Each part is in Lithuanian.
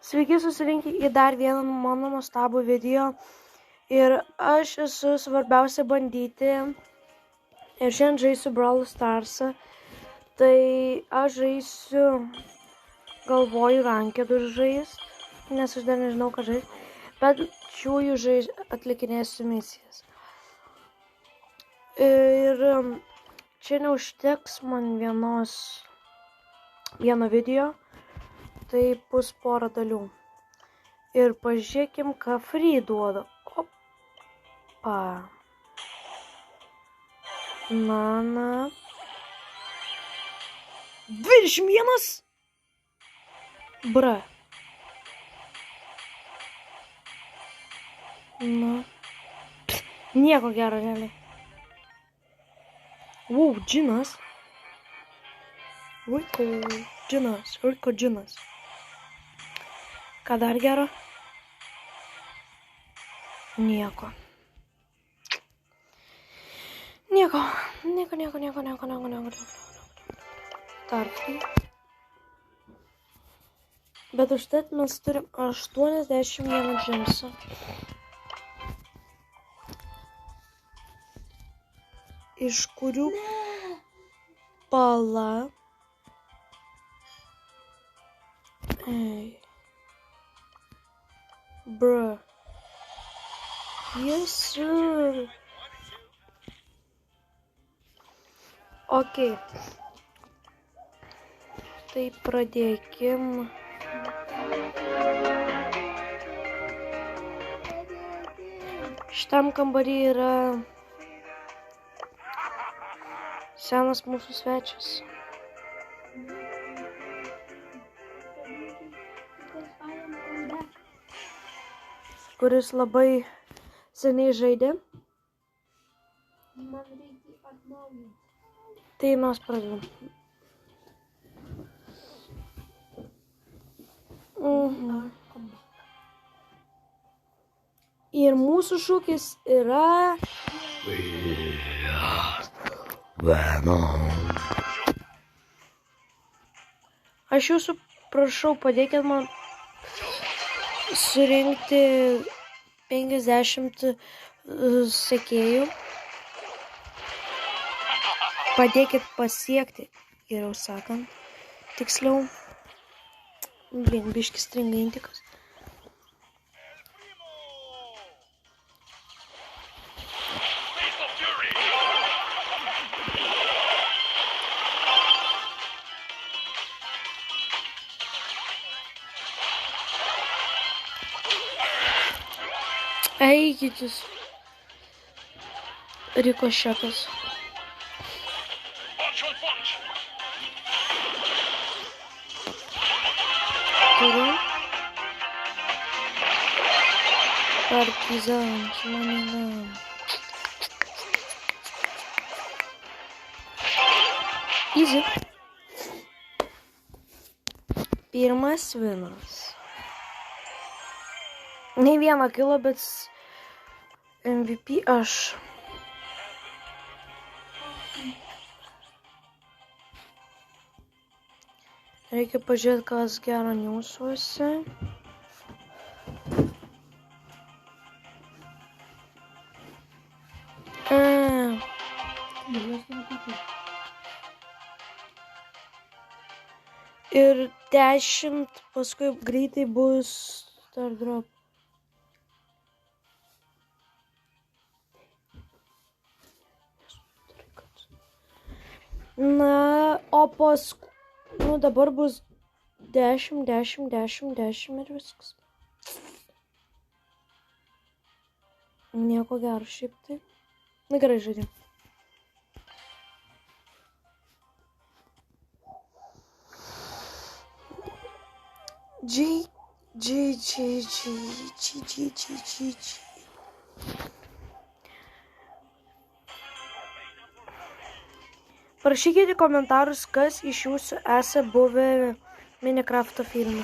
Sveiki susirinkę į dar vieną mano nuostabų video. Ir aš esu svarbiausia bandyti. Ir šiandien žaisiu Brawl Starsą. Tai aš žaisiu, galvoju, rankedų žaist, nes aš dar nežinau, ką žaist. Bet šiųjų atlikinėsiu misijas. Ir čia neužteks man vieno video. Tai bus porą dalių. Ir pažiūrėkim, ką free duoda. Opa. Na. 21. Bra. Na. Nieko gero, realiai. Wow, džinas. Vaiko džinas. Ką dar gero? Nieko. Tarptai. Bet užtat mes turim 81 džinsą. Iš kurių pala. Bruh. Yes, sir. Okay. Tai pradėkim. Šitam kambarį yra senas mūsų svečias. Kuris labai seniai žaidė. Man reikia atnaujinti. Tai mes pradedam. Ir mūsų šūkis yra... Venom. Aš jūsų prašau, padėkit man surinkti 50 sekėjų. Padėkit pasiekti, geriau sakant. Tiksliau. Biškis stringa intikas. Eikit jūs. Rikošetas. Turiu. Partizan, šmanina. Easy. Pirmas vinas. Ne vieną kilo, bet MVP aš. Reikia pažiūrėti, kas gero niusuose. Ir 10, paskui greitai bus Star Drop. Na, o paskui, dabar bus 10 ir viskas. Nieko gero šiaip tai. Na gerai, žaidžiam. G. Parašykite komentarus, kas iš jūsų esate buvę Minecrafto filme.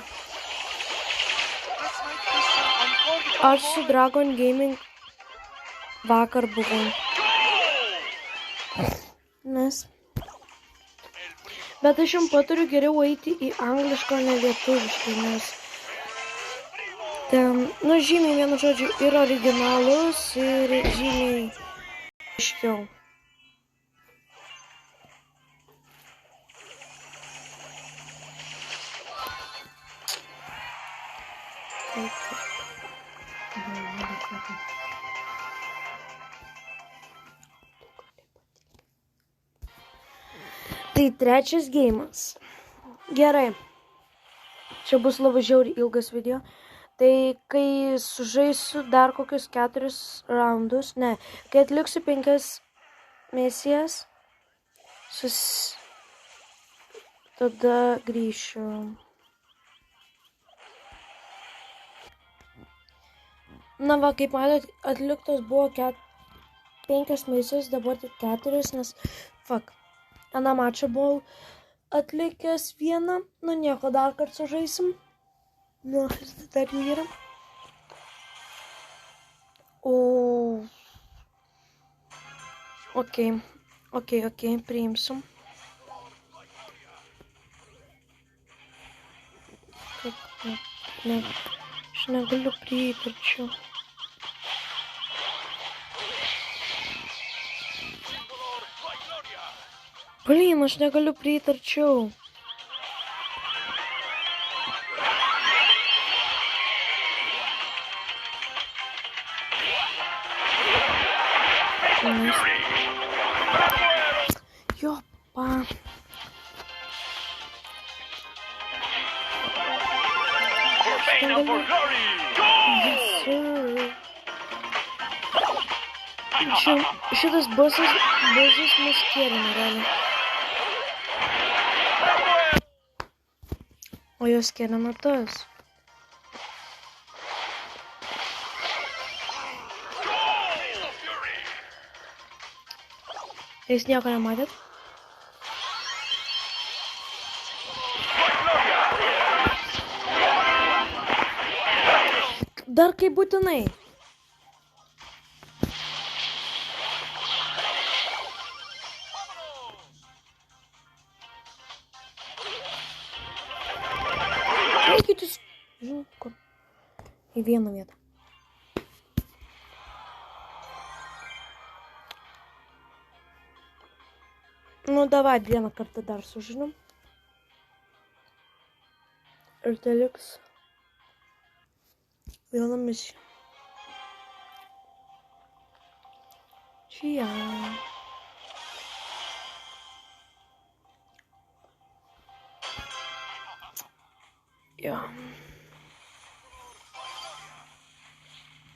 Aš su Dragon Gaming vakar buvau. Bet aš jums patariu geriau eiti į anglišką, ne lietuvišką, nes Ten, nu, žymiai, vienu žodžiu, ir originalus, ir žymiai aiškiau. Tai trečias geimas. Gerai. Čia bus labai žiauriai ilgas video. Tai kai sužaisiu dar kokius 4 raundus, ne, kai atliksiu 5 misijas, tada grįšiu. Na va, kaip matot, atliktos buvo 5 misijos, dabar tik 4, nes, fuck, aną mačą buvau atlikęs vieną, nu nieko, dar kartą sužaisim. Nu, dar jų yra. Ok, priimsim. Ne, aš negaliu prieiti arčiau. Blin, aš negaliu prieiti arčiau. Jopa. Šitas bosas mus kėrina, realiai. O jos kėrina tas. Jūs nieko nematėt? Dar kaip būtinai. Eikitės, žinot kur. Į vieną vietą. Nu, davai vieną kartą dar sužinom. Ir tai liks viena misija. Čia. Jo.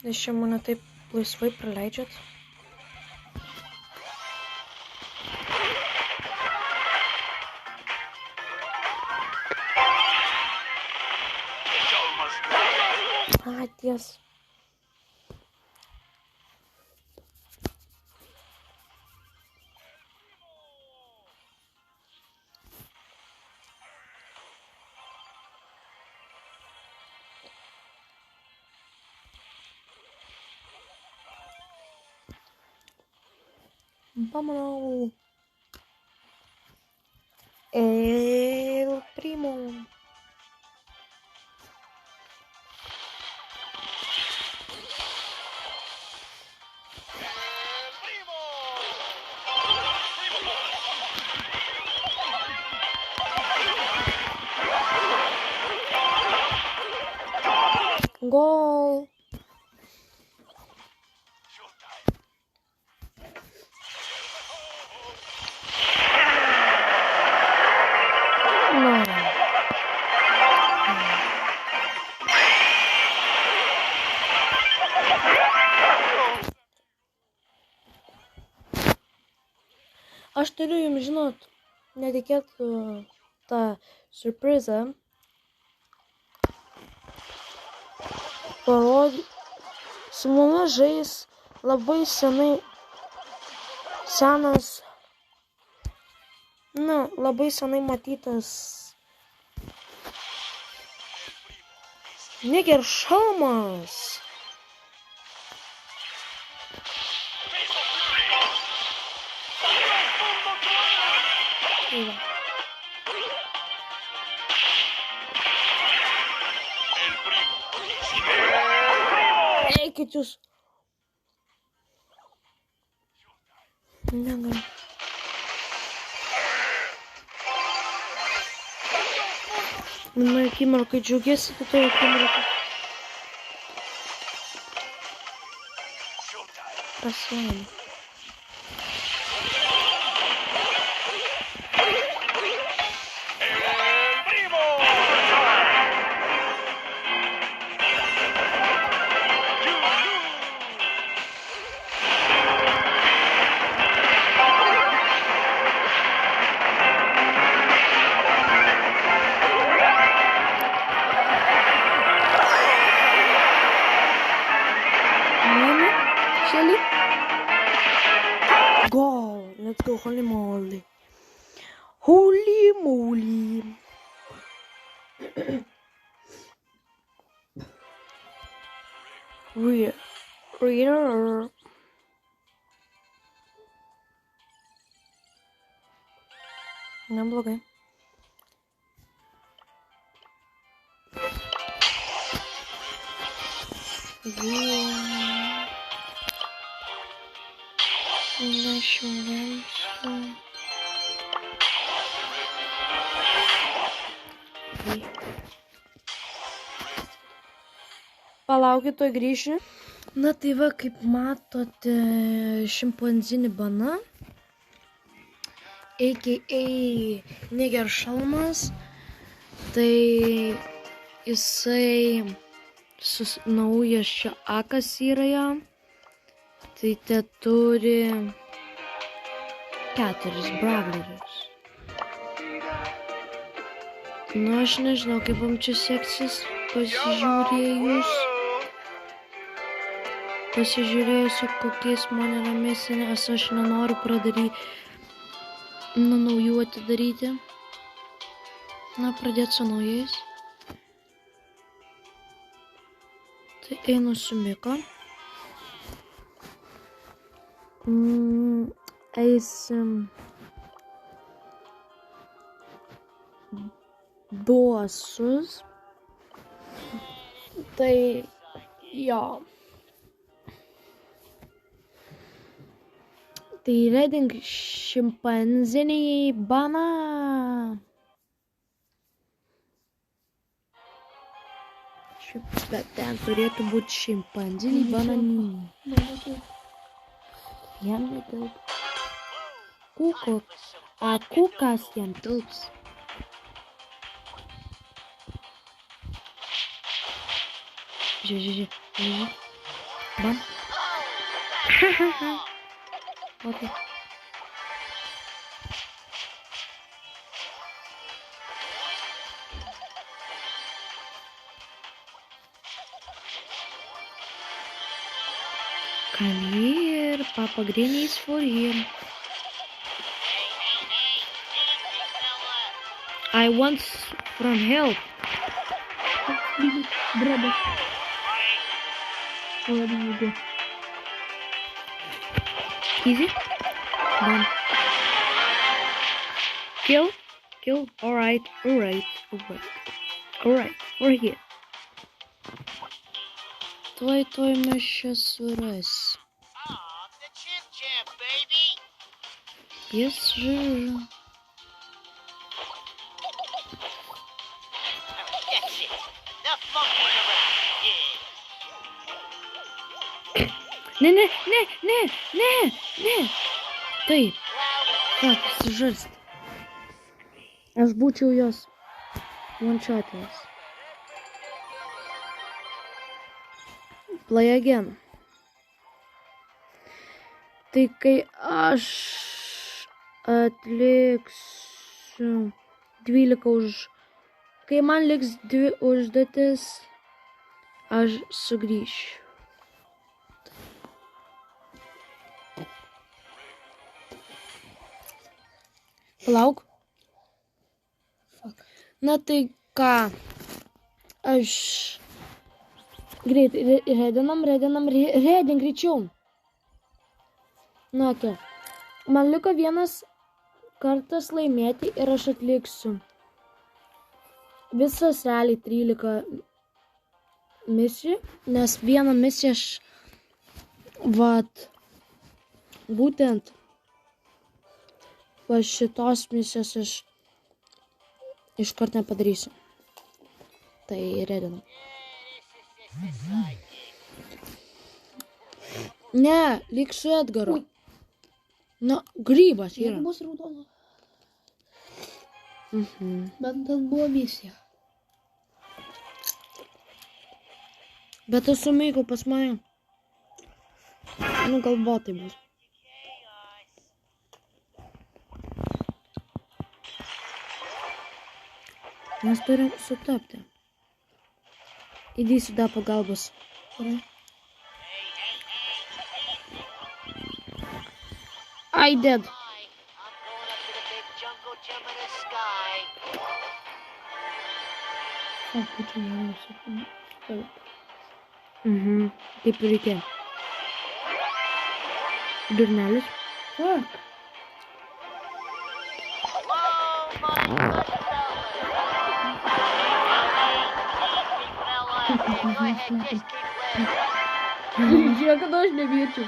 Nes čia mane taip laisvai praleidžiat. Ties. Vámonos. El primo. Gol. No. Aš turiu jums, žinot, netikėtų tą surprizą parodyti. Su mumis žais labai senas, labai senai matytas Negeršalmas. Eikit jūs. Negaliu. Vieną akimirką džiaugiesi, kitą akimirką. Pasiėmė. Goal! Let's go, holy moly. Holy moly. Reader. Neblogai. Palaukit, tuoj grįšiu. Na tai va, kaip matote, šimpanzinį bana, a.k.a. Negeršalmas, tai jisai naujas čia akas yra jam, tai te turi 4 bravlerius. Nu, aš nežinau, kaip jam čia seksis pasižiūrėsiu, kokiais man yra misija, nes aš nenoriu naujų atidaryti. Na, pradėti su naujais. Tai einu su Mika. Eisim bosus. Tai jo. Tai reding šimpanzinį baną. Bet ten turėtų būti šimpanzinį bananinį. Jam nedaug. Kukas jam tilps. Žiūrėk. Bam. Okay. Come here, Papa Green is for him. I want from help. Brother. Where do you go? Easy. Done. Kill. Alright. We're here. Tuoj mes čia suras. Yes, sure. Ne. Taip. Tak, sužarst. Aš būčiau jos one-shot'as. Play again. Tai kai aš atliksiu 12 kai man liks 2 užduotis, aš sugrįšiu. Palauk. Na tai ką, aš greit, redinam, greičiau. Na ką, man liko vienas kartas laimėti ir aš atliksiu. Visas realiai 13 misijų, nes vieną misiją aš būtent va šitos misijos aš iškart nepadarysiu. Tai redinu. Ne, lyg su Edgaru. Na, grybas yra. Jeigu bus raudona. Mhm. Bet ten buvo misija. Bet aš su Meiku pas mane. Nu, galbūt tai bus. Mes turim sutapti. Įdėsiu dar pagalbos. Gerai. I did. O, būčiau jau Mhm. Kaip ir reikia. Durnelis. Fuck. Žiūrėk, kad aš nebėčiau.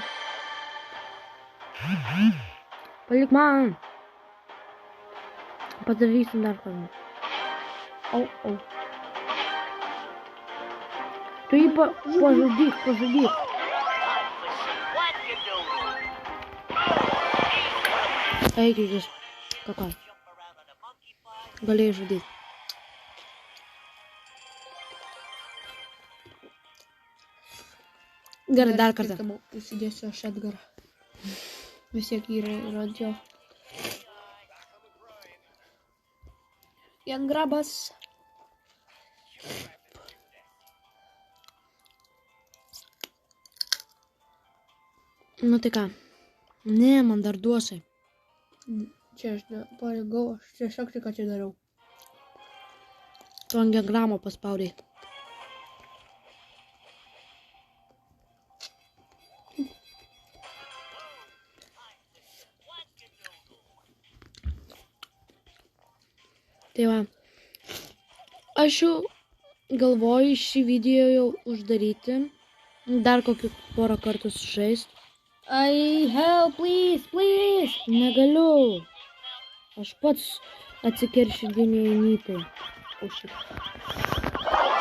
Palik man. Padarysim dar kartą. Au. Tu jį pažudyk. Eik jūs. Kakoj. Galėjai žudyti. Gerai, dar kartą. Įsidėsiu aš Edgarą. Vis tiek yra ant jo. Jan grabas. Nu tai ką. Ne, man dar duosai. Čia aš nepareigau, aš tiesiog tik atidariau. Tu ant diagramo paspaudai. Tai va, aš jau galvoju šį video jau uždaryti, dar kokį porą kartų sužaist. Help, please. Negaliu. Aš pats atsikeršydinėjau nytai. O šit.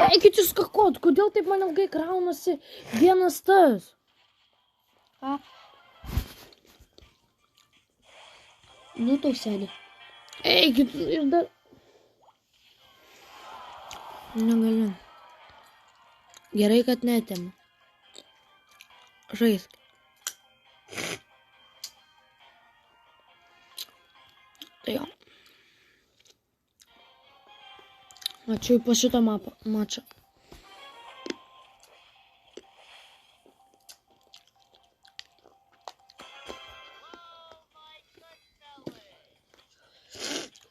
Eikit jūs kakot, kodėl taip man ilgai kraunasi vienas tas? Ką? Nu, tau seni. Eikit ir dar... Negaliu. Gerai, kad netėm. Žaisk. Tai jo. Ačiū po šitą mačą.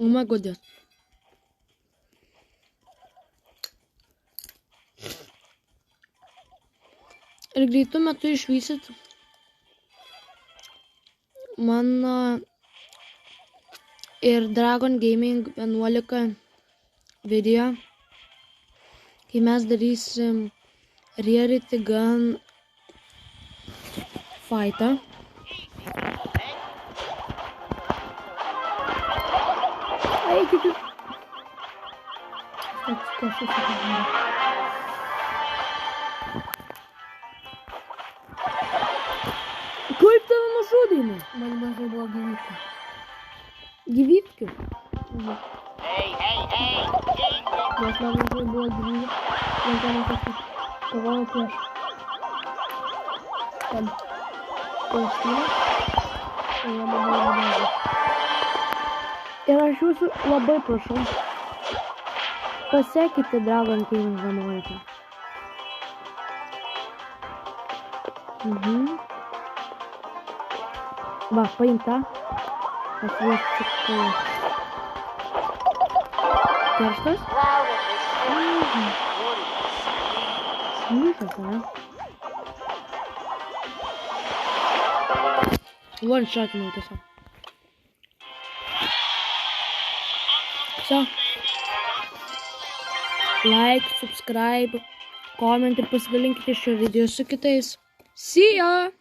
Oh my god. Ir greitų metų išvysit mano ir Dragon Gaming 11 video, kai mes darysim Rarity Gun fightą. Eikit jūs. Kaip tave nužudėme? Man mažai buvo gyvybė. Gyvybkių? Nes man mažai buvo gyvybė. Man ten kažkaip kovojo prieš ten paukštynę. Tai jie man buvo labai. Ir aš jūsų labai prašau, pasekite Dragon Gaming 11. Va, paimk tą. Atvesti kojas. Kerštas? Smišas, ne? One shotinau tiesiog. Все. Лайк, subscribe, komentų ir pasidalinkite šio video su kitais. See ya!